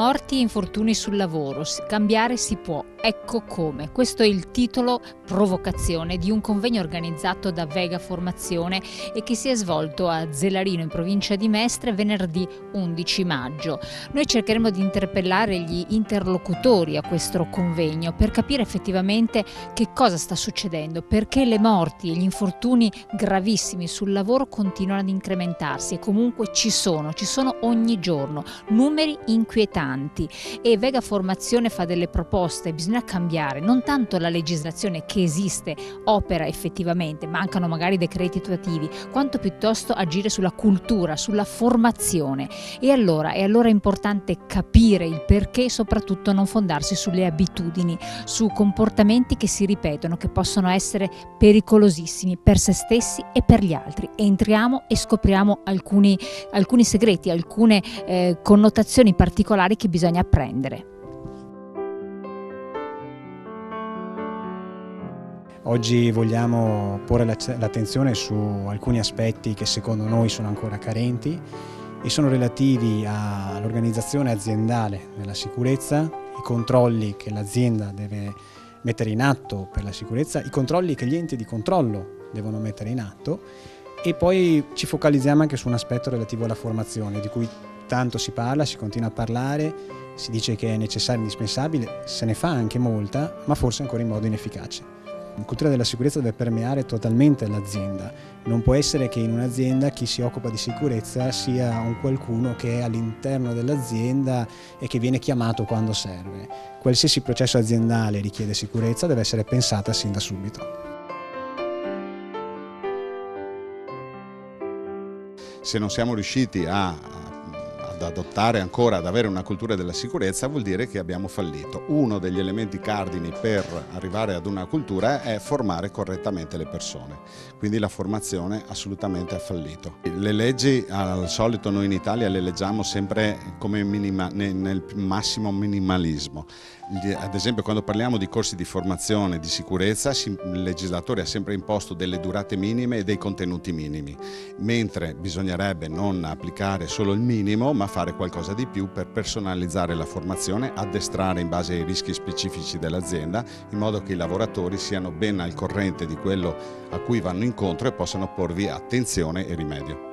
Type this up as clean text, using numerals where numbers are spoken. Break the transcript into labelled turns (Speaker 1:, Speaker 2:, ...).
Speaker 1: Morti e infortuni sul lavoro, cambiare si può, ecco come. Questo è il titolo provocazione di un convegno organizzato da Vega Formazione e che si è svolto a Zelarino in provincia di Mestre venerdì 11 maggio. Noi cercheremo di interpellare gli interlocutori a questo convegno per capire effettivamente che cosa sta succedendo, perché le morti e gli infortuni gravissimi sul lavoro continuano ad incrementarsi e comunque ci sono ogni giorno numeri inquietanti e Vega Formazione fa delle proposte. Bisogna cambiare non tanto la legislazione che esiste, opera effettivamente, mancano magari decreti attuativi, quanto piuttosto agire sulla cultura, sulla formazione. E allora è importante capire il perché e soprattutto non fondarsi sulle abitudini, su comportamenti che si ripetono, che possono essere pericolosissimi per se stessi e per gli altri. Entriamo e scopriamo alcuni segreti, alcune connotazioni particolari che bisogna apprendere.
Speaker 2: Oggi vogliamo porre l'attenzione su alcuni aspetti che secondo noi sono ancora carenti e sono relativi all'organizzazione aziendale della sicurezza, i controlli che l'azienda deve mettere in atto per la sicurezza, i controlli che gli enti di controllo devono mettere in atto e poi ci focalizziamo anche su un aspetto relativo alla formazione di cui tanto si parla, si continua a parlare, si dice che è necessaria e indispensabile, se ne fa anche molta, ma forse ancora in modo inefficace. La cultura della sicurezza deve permeare totalmente l'azienda. Non può essere che in un'azienda chi si occupa di sicurezza sia un qualcuno che è all'interno dell'azienda e che viene chiamato quando serve. Qualsiasi processo aziendale richiede sicurezza deve essere pensata sin da subito.
Speaker 3: Se non siamo riusciti ad adottare ancora, ad avere una cultura della sicurezza, vuol dire che abbiamo fallito. Uno degli elementi cardini per arrivare ad una cultura è formare correttamente le persone, quindi la formazione assolutamente ha fallito. Le leggi al solito noi in Italia le leggiamo sempre come nel massimo minimalismo. Ad esempio quando parliamo di corsi di formazione di sicurezza il legislatore ha sempre imposto delle durate minime e dei contenuti minimi, mentre bisognerebbe non applicare solo il minimo ma fare qualcosa di più per personalizzare la formazione, addestrare in base ai rischi specifici dell'azienda in modo che i lavoratori siano ben al corrente di quello a cui vanno incontro e possano porvi attenzione e rimedio.